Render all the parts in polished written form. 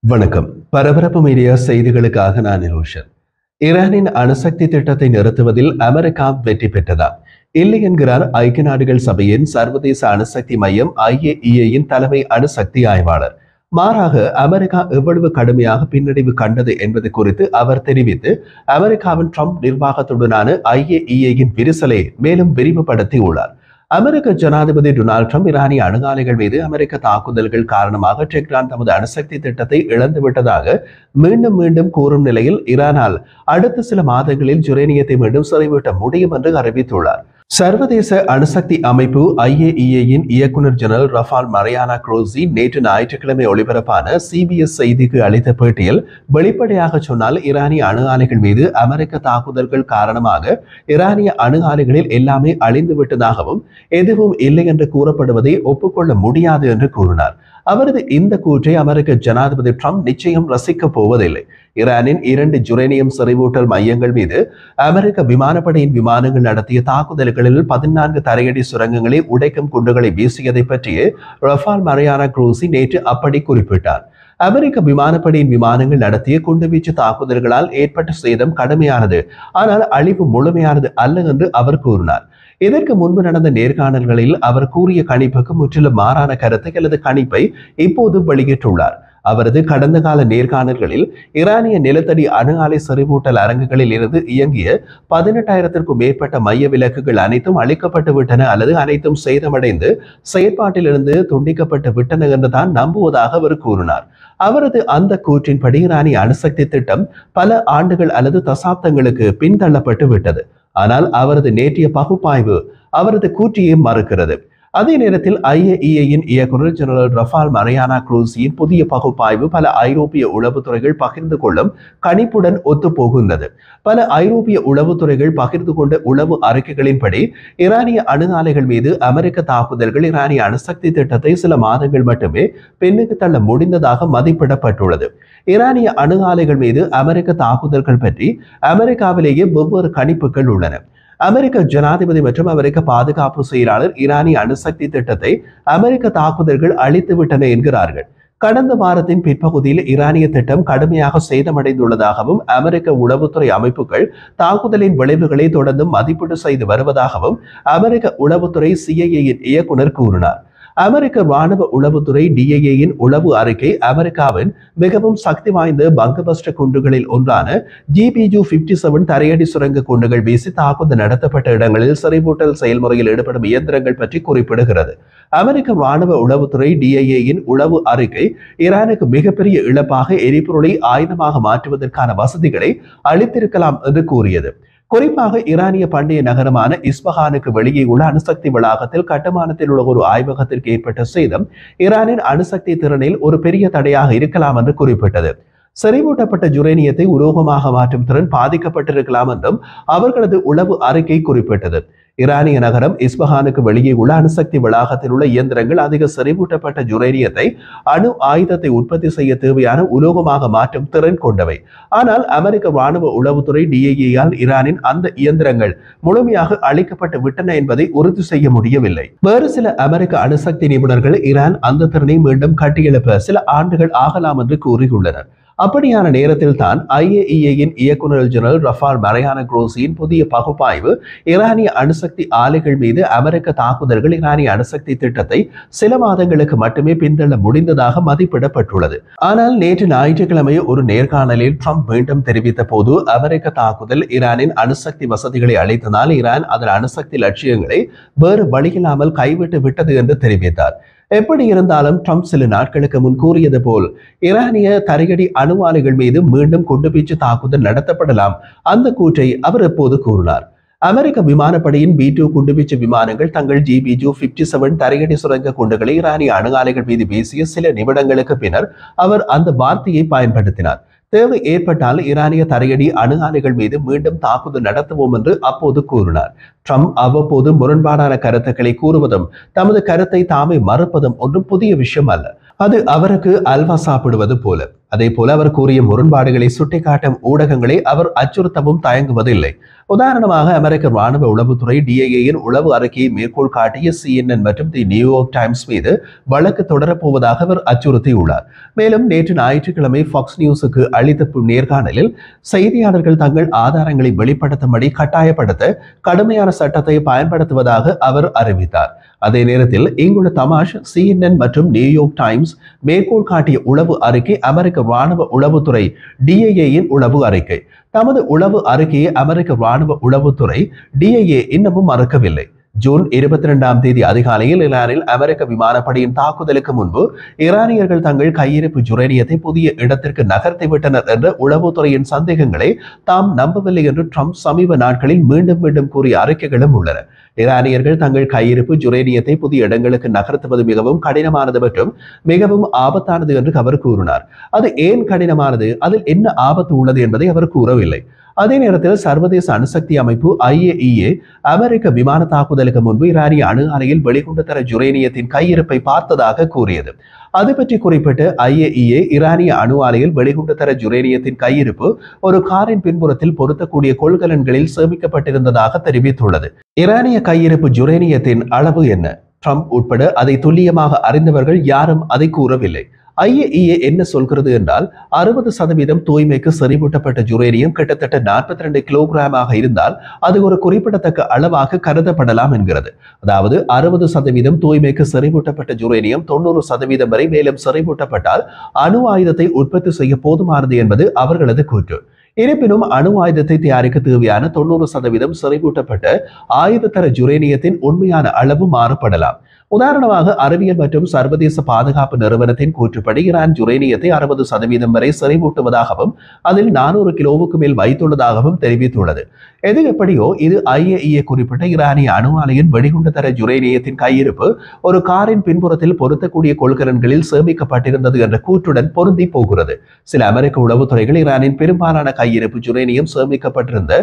வணக்கம். பரபரப்பு மீடியா செய்திகளுக்காக நான் நிரோஷன். ஈரானின் அணுசக்தி திட்டத்தை நிறுத்துவதில் அமெரிக்கா வெற்றி பெற்றதா? இல்லை என்கிறார் ஐக்கிய நாடுகள் சபையின் சர்வதேச அணுசக்தி மையம் IAEA-யின் தலைமை அணுசக்தி ஆய்வாளர். மாறாக அமெரிக்கா எவ்வளவு கடுமையாக பின்னடைவு கண்டது என்பது குறித்து அவர் தெரிவித்து அமெரிக்காவின் ட்ரம்ப் நிர்வாகத்துடனான IAEA-யின் விரிசலை மேலும் விரிவுபடுத்தியுள்ளார். அமெரிக்க ஜனாதிபதி டொனால்ட் ட்ரம்ப் ஈரானிய அணு ஆலைகள் மீது அமெரிக்க தாக்குதல்கள் காரணமாக டெஹ்ரான் தமது அணுசக்தி திட்டத்தை இழந்துவிட்டதாக மீண்டும் மீண்டும் கூறும் நிலையில் ஈரானால் அடுத்த சில மாதங்களில் யுரேனியத்தை மீண்டும் செறிவூட்ட முடியும் என்று அறிவித்துள்ளார். சர்வதேச அணுசக்தி அமைப்பு IAEA-யின் இயக்குநர் ஜெனரல் ரஃபால் மரியானா குரோசி நேற்று ஞாயிற்றுக்கிழமை ஒளிபரப்பான CBS செய்திக்கு அளித்த பேட்டியில் வெளிப்படையாக சொன்னால் ஈரானிய அணு ஆலைகள் மீது அமெரிக்க தாக்குதல்கள் காரணமாக ஈரானிய அணு ஆலைகளில் எல்லாமே அழிந்து விட்டதாகவும் எதுவும் இல்லை என்று கூறப்படுவதை ஒப்புக்கொள்ள முடியாது என்று கூறினார். அவரது இந்த கூற்றை அமெரிக்க ஜனாதிபதி ட்ரம்ப் நிச்சயம் ரசிக்கப் போவதில்லை. ஈரானின் 2 யுரேனியம் செறிவூட்டல் மையங்கள் மீது அமெரிக்க விமானப்படையின் விமானங்கள் நடத்திய தாக்குதல்களில் 14 தரையடி சுரங்கங்களை உடைக்கும் குண்டுகளை வீசியதை பற்றியே ரஃபால் மரியானா குரோசி நேற்று அப்படி குறிப்பிட்டார். அமெரிக்க விமானப்படையின் விமானங்கள் நடத்திய குண்டுவீச்சு தாக்குதல்களால் ஏற்பட்ட சேதம் கடுமையானது, ஆனால் அழிவு முழுமையானது அல்ல என்று அவர் கூறினார். இதற்கு முன்பு நடந்த நேர்காணல்களில் அவர் கூறிய கணிப்புக்கு முற்றிலும் மாறான கருத்தை அல்லது கணிப்பை இப்போது வெளியிட்டுள்ளார். அவரது கடந்த கால நேர்காணல்களில் ஈரானிய நிலத்தடி அணு ஆலை செறிவூட்டல் அரங்குகளில் இருந்து இயங்கிய 18,000-க்கும் மேற்பட்ட மைய விலக்குகள் அனைத்தும் அழிக்கப்பட்டு விட்டன அல்லது அனைத்தும் சேதமடைந்து செயற்பாட்டிலிருந்து துண்டிக்கப்பட்டு விட்டன என்று தான் நம்புவதாக அவர் கூறினார். அவரது அந்த கூற்றின்படி ஈரானிய அணுசக்தி திட்டம் பல ஆண்டுகள் அல்லது தசாப்தங்களுக்கு பின்தள்ளப்பட்டு விட்டது. ஆனால் அவரது நேற்றைய பகுப்பாய்வு அவரது கூற்றையே மறுக்கிறது. அதே நேரத்தில் IAEA-யின் இயக்குநர் ஜெனரல் ரஃபால் மரியானா குரோசியின் புதிய பகுப்பாய்வு பல ஐரோப்பிய உளவுத்துறைகள் பகிர்ந்து கொள்ளும் கணிப்புடன் ஒத்துப்போகின்றது. பல ஐரோப்பிய உளவுத்துறைகள் பகிர்ந்து கொண்ட உளவு அறிக்கைகளின்படி ஈரானிய அணு ஆலைகள் மீது அமெரிக்க தாக்குதல்கள் ஈரானிய அணுசக்தி திட்டத்தை சில மாதங்கள் மட்டுமே பின்னுக்கு தள்ள முடிந்ததாக மதிப்பிடப்பட்டுள்ளது. ஈரானிய அணு ஆலைகள் மீது அமெரிக்க தாக்குதல்கள் பற்றி அமெரிக்காவிலேயே வெவ்வேறு கணிப்புகள் உள்ளன. அமெரிக்க ஜனாதிபதி மற்றும் அமெரிக்க பாதுகாப்பு செயலாளர் ஈரானிய அணுசக்தி திட்டத்தை அமெரிக்க தாக்குதல்கள் அழித்துவிட்டன என்கிறார்கள். கடந்த வாரத்தின் பிற்பகுதியில் ஈரானிய திட்டம் கடுமையாக சேதமடைந்துள்ளதாகவும் அமெரிக்க உளவுத்துறை அமைப்புகள் தாக்குதலின் விளைவுகளை தொடர்ந்து மதிப்பீடு செய்து வருவதாகவும் அமெரிக்க உளவுத்துறை CIA-யின் இயக்குனர் கூறினார். அமெரிக்க ராணுவ உளவுத்துறை DIA-யின் உளவு அறிக்கை அமெரிக்காவின் மிகவும் சக்தி வாய்ந்த பங்கபஸ்டர் குண்டுகளில் ஒன்றான GBU-57 தரையடி சுரங்க குண்டுகள் வீசி தாக்குதல் நடத்தப்பட்ட இடங்களில் செறிவூட்டல் செயல்முறையில் ஈடுபடும் இயந்திரங்கள் பற்றி குறிப்பிடுகிறது. அமெரிக்க ராணுவ உளவுத்துறை DIA-யின் உளவு அறிக்கை ஈரானுக்கு மிகப்பெரிய இழப்பாக எரிபொருளை ஆயுதமாக மாற்றுவதற்கான வசதிகளை அளித்திருக்கலாம் என்று கூறியது. குறிப்பாக ஈரானிய பண்டைய நகரமான இஸ்பஹானுக்கு வெளியே உள்ள அணுசக்தி வளாகத்தில் கட்டுமானத்தில் உள்ள ஒரு ஆய்வகத்திற்கு ஏற்பட்ட சேதம் ஈரானின் அணுசக்தி திறனில் ஒரு பெரிய தடையாக இருக்கலாம் என்று குறிப்பிட்டது. செறிவூட்டப்பட்ட யுரேனியத்தை உலோகமாக மாற்றும் திறன் பாதிக்கப்பட்டிருக்கலாம் என்றும் அவர்களது உளவு அறிக்கை குறிப்பிட்டது. ஈரானிய நகரம் இஸ்பஹானுக்கு வெளியே உள்ள அணுசக்தி வளாகத்தில் உள்ள இயந்திரங்கள் அதிக செறிவூட்டப்பட்ட யுரேனியத்தை அணு ஆயுதத்தை உற்பத்தி செய்ய தேவையான உலோகமாக மாற்றும் திறன் கொண்டவை. ஆனால் அமெரிக்க ராணுவ உளவுத்துறை DIA-யால் ஈரானின் அந்த இயந்திரங்கள் முழுமையாக அழிக்கப்பட்டு விட்டன என்பதை உறுதி செய்ய முடியவில்லை. வேறு சில அமெரிக்க அணுசக்தி நிபுணர்கள் ஈரான் அந்த திறனை மீண்டும் கட்டியெழுப்ப சில ஆண்டுகள் ஆகலாம் என்று கூறியுள்ளனர். அப்படியான நேரத்தில் தான் IAEA-யின் இயக்குநர் ஜெனரல் ரஃபால் மரியானா குரோசியின் புதிய பகுப்பாய்வு ஈரானிய அணுசக்தி ஆலைகள் மீது அமெரிக்க தாக்குதல்கள் ஈரானிய அணுசக்தி திட்டத்தை சில மாதங்களுக்கு மட்டுமே பின்தள்ள முடிந்ததாக மதிப்பிடப்பட்டுள்ளது. ஆனால் நேற்று ஞாயிற்றுக்கிழமை ஒரு நேர்காணலில் ட்ரம்ப் மீண்டும் தெரிவித்த போது அமெரிக்க தாக்குதல் ஈரானின் அணுசக்தி வசதிகளை அளித்ததால் ஈரான் அதன் அணுசக்தி லட்சியங்களை வேறு வழியில்லாமல் கைவிட்டு விட்டது என்று தெரிவித்தார். எப்படி இருந்தாலும் ட்ரம்ப் சில நாட்களுக்கு முன் கூறியது போல் ஈரானிய தரையடி அணு ஆலைகள் மீது மீண்டும் குண்டுவீச்சு தாக்குதல் நடத்தப்படலாம். அந்த கூற்றை அவர் எப்போது கூறினார். அமெரிக்க விமானப்படையின் B-2 குண்டுவீச்சு விமானங்கள் தங்கள் GBU-57 தரையடி சுரங்க குண்டுகளை ஈரானிய அணு ஆலைகள் மீது வீசிய சில நிமிடங்களுக்கு பின்னர் அவர் அந்த வார்த்தையை பயன்படுத்தினார். தேவை ஏற்பட்டால் ஈரானிய தரையடி அணு ஆலைகள் மீது மீண்டும் தாக்குதல் நடத்துவோம் என்று அப்போது கூறினார். ட்ரம்ப் அவ்வப்போது முரண்பாடான கருத்துக்களை கூறுவதும் தமது கருத்தை தாமே மறுப்பதும் ஒன்றும் புதிய விஷயம் அல்ல. அது அவருக்கு அல்வா சாப்பிடுவது போல. அதே போல அவர் கூறிய முரண்பாடுகளை சுட்டிக்காட்டும் ஊடகங்களை அவர் அச்சுறுத்தவும் தயங்குவதில்லை. உதாரணமாக அமெரிக்க ராணுவ உளவுத்துறை டிஐஏயின் உளவு அறிக்கையை மேற்கோள் காட்டிய CNN மற்றும் தி நியூயார்க் டைம்ஸ் மீது வழக்கு தொடரப்போவதாக அவர் அச்சுறுத்தியுள்ளார். மேலும் நேற்று ஞாயிற்றுக்கிழமை ஃபாக்ஸ் நியூஸுக்கு அளித்த நேர்காணலில் செய்தியாளர்கள் தங்கள் ஆதாரங்களை வெளிப்படுத்தும்படி கட்டாயப்படுத்த கடுமையான சட்டத்தை பயன்படுத்துவதாக அவர் அறிவித்தார். அதே நேரத்தில் இங்குள்ள தமாஷ் CNN மற்றும் நியூயார்க் டைம்ஸ் மேற்கோள் காட்டிய உளவு அறிக்கை அமெரிக்க ராணுவ உளவுத்துறை டிஐஏயின் உளவு அறிக்கை. தமது உளவு அறிக்கையை அமெரிக்க ராணுவ உளவுத்துறை டிஐஏ இன்னமும் மறுக்கவில்லை. ஜூன் 22 அதிகாலையில் ஈரானில் அமெரிக்க விமானப்படையின் தாக்குதலுக்கு முன்பு ஈரானியர்கள் தங்கள் கையிருப்பு யுரேனியத்தை புதிய இடத்திற்கு நகர்த்திவிட்டனர் என்ற உளவுத்துறையின் சந்தேகங்களை தாம் நம்பவில்லை என்று ட்ரம்ப் சமீப நாட்களில் மீண்டும் மீண்டும் கூறிய அறிக்கைகளும் உள்ளன. ஈரானியர்கள் தங்கள் கையிருப்பு யுரேனியத்தை புதிய இடங்களுக்கு நகர்த்துவது மிகவும் கடினமானது மற்றும் மிகவும் ஆபத்தானது என்று அவர் கூறினார். அது ஏன் கடினமானது, அதில் என்ன ஆபத்து உள்ளது என்பதை அவர் கூறவில்லை. அதே நேரத்தில் சர்வதேச அணுசக்தி அமைப்பு IAEA அமெரிக்க விமான தாக்குதலுக்கு முன்பு ஈரானிய அணு ஆலையில் வெளிக்கொண்டு தர யுரேனியத்தின் கையிருப்பை பார்த்ததாக கூறியது. அது பற்றி குறிப்பிட்டு IAEA ஈரானிய அணு ஆலையில் வெளிக்கொண்டு தர யுரேனியத்தின் கையிருப்பு ஒரு காரின் பின்புறத்தில் பொருத்தக்கூடிய கொள்கலன்களில் சேமிக்கப்பட்டிருந்ததாக தெரிவித்துள்ளது. ஈரானிய கையிருப்பு யுரேனியத்தின் அளவு என்ன? ட்ரம்ப் உட்பட அதை துல்லியமாக அறிந்தவர்கள் யாரும் அதை கூறவில்லை. IAEA என்ன சொல்கிறது என்றால் 60% தூய்மைக்கு செறிவூட்டப்பட்ட யுரேனியம் கிட்டத்தட்ட 42 கிலோகிராமாக இருந்தால் அது ஒரு குறிப்பிடத்தக்க அளவாக கருதப்படலாம் என்கிறது. அதாவது 60% தூய்மைக்கு செறிவூட்டப்பட்ட யுரேனியம் 90% வரை மேலும் செறிவூட்டப்பட்டால் அணு ஆயுதத்தை உற்பத்தி செய்ய போதுமானது என்பது அவர்களது கூற்று. இருப்பினும் அணு ஆயுதத்தை தயாரிக்க தேவையான 90% செறிவூட்டப்பட்ட ஆயுதத்தர யுரேனியத்தின் உண்மையான அளவு மாறுபடலாம். உதாரணமாக அறிவியல் மற்றும் சர்வதேச பாதுகாப்பு நிறுவனத்தின் கூற்றுப்படி ஈரான் யுரேனியத்தை 60% வரை செறிவூட்டுவதாகவும் அதில் 400 கிலோவுக்கு மேல் வைத்துள்ளதாகவும் தெரிவித்துள்ளது. எது எப்படியோ இது IAEA குறிப்பிட்ட ஈரானிய அணு ஆலையின் வெடிகுண்டு தர யுரேனியத்தின் கையிருப்பு ஒரு காரின் பின்புறத்தில் பொருத்தக்கூடிய கொள்கலன்களில் சேமிக்கப்பட்டிருந்தது என்ற கூற்றுடன் பொருந்தி போகிறது. சில அமெரிக்க உளவுத்துறைகள் ஈரானின் பெரும்பாலான கையிருப்பு யுரேனியம் சேமிக்கப்பட்டிருந்த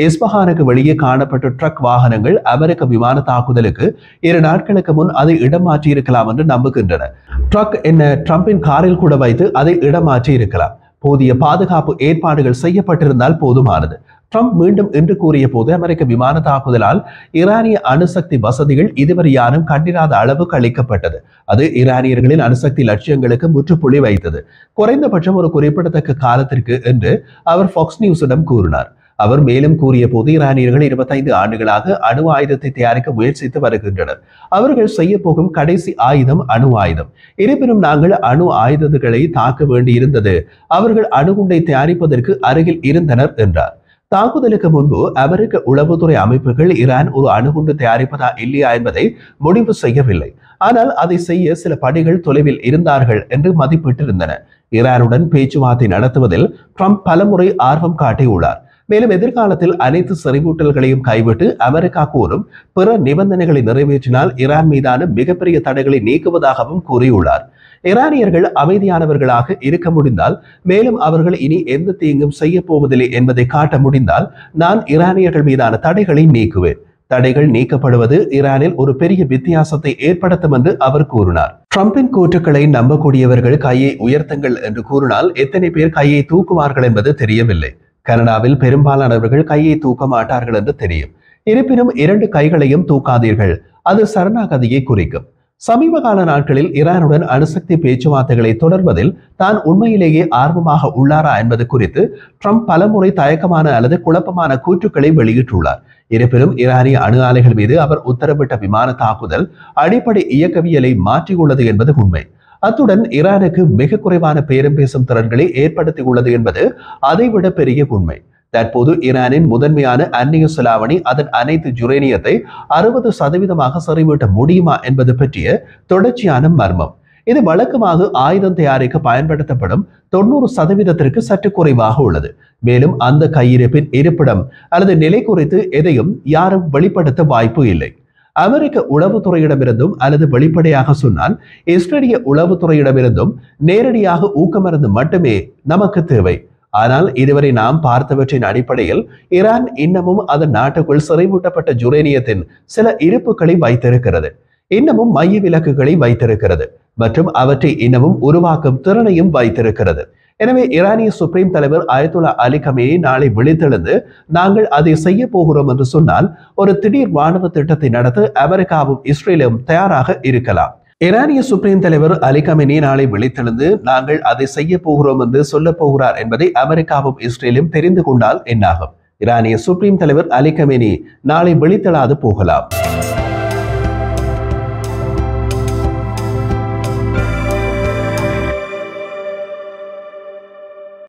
இஸ்பஹானுக்கு வெளியே காணப்பட்ட ட்ரக் வாகனங்கள் அமெரிக்க விமான தாக்குதலுக்கு 2 நாட்களுக்கு முன் அதை இடமாற்றி இருக்கலாம் என்று நம்புகின்றன. ட்ரக் என்ன, ட்ரம்பின் காரில் கூட வைத்து அதை இடமாற்றி இருக்கலாம். போதிய பாதுகாப்பு ஏற்பாடுகள் செய்யப்பட்டிருந்தால் போதுமானது. ட்ரம்ப் மீண்டும் இன்று கூறிய போது அமெரிக்க விமான தாக்குதலால் ஈரானிய அணுசக்தி வசதிகள் இதுவரை யாரும் கண்டிராத அளவுக்கு அளிக்கப்பட்டது. அது ஈரானியர்களின் அணுசக்தி லட்சியங்களுக்கு முற்றுப்புள்ளி வைத்தது, குறைந்தபட்சம் ஒரு குறிப்பிடத்தக்க காலத்திற்கு என்று அவர் ஃபாக்ஸ் நியூஸிடம் கூறினார். அவர் மேலும் கூறிய போது ஈரானியர்கள் 25 ஆண்டுகளாக அணு ஆயுதத்தை தயாரிக்க முயற்சித்து வருகின்றனர். அவர்கள் செய்ய போகும் கடைசி ஆயுதம் அணு ஆயுதம். இருப்பினும் நாங்கள் அணு ஆயுதங்களை தாக்க வேண்டியிருந்தது. அவர்கள் அணுகுண்டை தயாரிப்பதற்கு அருகில் இருந்தனர் என்றார். தாக்குதலுக்கு முன்பு அமெரிக்க உளவுத்துறை அமைப்புகள் ஈரான் ஒரு அணுகுண்டு தயாரிப்பதா இல்லையா என்பதை முடிவு செய்யவில்லை. ஆனால் அதை செய்ய சில படிகள் தொலைவில் இருந்தார்கள் என்று மதிப்பிட்டிருந்தன. ஈரானுடன் பேச்சுவார்த்தை நடத்துவதில் ட்ரம்ப் பலமுறை ஆர்வம் காட்டியுள்ளார். மேலும் எதிர்காலத்தில் அனைத்து செறிவூட்டல்களையும் கைவிட்டு அமெரிக்கா கூறும் பிற நிபந்தனைகளை நிறைவேற்றினால் ஈரான் மீதான மிகப்பெரிய தடைகளை நீக்குவதாகவும் கூறியுள்ளார். ஈரானியர்கள் அமைதியானவர்களாக இருக்க முடிந்தால், மேலும் அவர்கள் இனி எந்த தீங்கும் செய்ய போவதில்லை என்பதை காட்ட முடிந்தால் நான் ஈரானியர்கள் மீதான தடைகளை நீக்குவேன். தடைகள் நீக்கப்படுவது ஈரானில் ஒரு பெரிய வித்தியாசத்தை ஏற்படுத்தும் என்று அவர் கூறினார். ட்ரம்பின் கூற்றுக்களை நம்பக்கூடியவர்கள் கையை உயர்த்துங்கள் என்று கூறினால் எத்தனை பேர் கையை தூக்குவார்கள் என்பது தெரியவில்லை. கனடாவில் பெரும்பாலானவர்கள் கையை தூக்க மாட்டார்கள் என்று தெரியும். இருப்பினும் 2 கைகளையும் தூக்காதீர்கள், அது சரணாகதியை குறிக்கும். சமீப கால நாட்களில் ஈரானுடன் அணுசக்தி பேச்சுவார்த்தைகளை தொடர்வதில் தான் உண்மையிலேயே ஆர்வமாக உள்ளாரா என்பது குறித்து ட்ரம்ப் பலமுறை தயக்கமான அல்லது குழப்பமான கூற்றுக்களை வெளியிட்டுள்ளார். இருப்பினும் ஈரானிய அணு ஆலைகள் மீது அவர் உத்தரவிட்ட விமான தாக்குதல் அடிப்படை இயக்கவியலை மாற்றியுள்ளது என்பது உண்மை. அத்துடன் ஈரானுக்கு மிக குறைவான பேரம் பேசும் திறன்களை ஏற்படுத்தியுள்ளது என்பது அதைவிட பெரிய உண்மை. தற்போது ஈரானின் முதன்மையான அந்நிய செலாவணி அதன் அனைத்து யுரேனியத்தை 60% செறிவூட்ட முடியுமா என்பது பற்றிய தொடர்ச்சியான மர்மம். இது வழக்கமாக ஆயுதம் தயாரிக்க பயன்படுத்தப்படும் 90% சற்று குறைவாக உள்ளது. மேலும் அந்த கையிருப்பின் இருப்பிடம் அல்லது நிலை குறித்து எதையும் யாரும் வெளிப்படுத்த வாய்ப்பு இல்லை. அமெரிக்க உளவுத்துறையிடமிருந்தும் அல்லது வெளிப்படையாக சொன்னால் இஸ்ரேலிய உளவுத்துறையிடமிருந்தும் நேரடியாக ஊக்கமருந்து மட்டுமே நமக்கு தேவை. ஆனால் இதுவரை நாம் பார்த்தவற்றின் அடிப்படையில் ஈரான் இன்னமும் அதன் நாட்டுக்குள் சிறைமூட்டப்பட்ட யுரேனியத்தின் சில இருப்புகளை வைத்திருக்கிறது. இன்னமும் மைய விலக்குகளை வைத்திருக்கிறது. மற்றும் அவற்றை இன்னமும் உருவாக்கும் திறனையும் வைத்திருக்கிறது. எனவே ஈரானிய சுப்ரீம் தலைவர் அயத்துல்லா அலி கமேனி நாளை விழித்தெழுந்து நாங்கள் அதை செய்ய போகிறோம் என்று சொன்னால் ஒரு திடீர் ராணுவ திட்டத்தை நடத்த அமெரிக்காவும் இஸ்ரேலும் தயாராக இருக்கலாம். ஈரானிய சுப்ரீம் தலைவர் அலி கமேனி நாளை விழித்தெழுந்து நாங்கள் அதை செய்ய போகிறோம் என்று சொல்ல போகிறார் என்பதை அமெரிக்காவும் இஸ்ரேலும் தெரிந்து கொண்டால் என்னாகும்? ஈரானிய சுப்ரீம் தலைவர் அலி கமேனி நாளை விழித்தெழாது போகலாம்.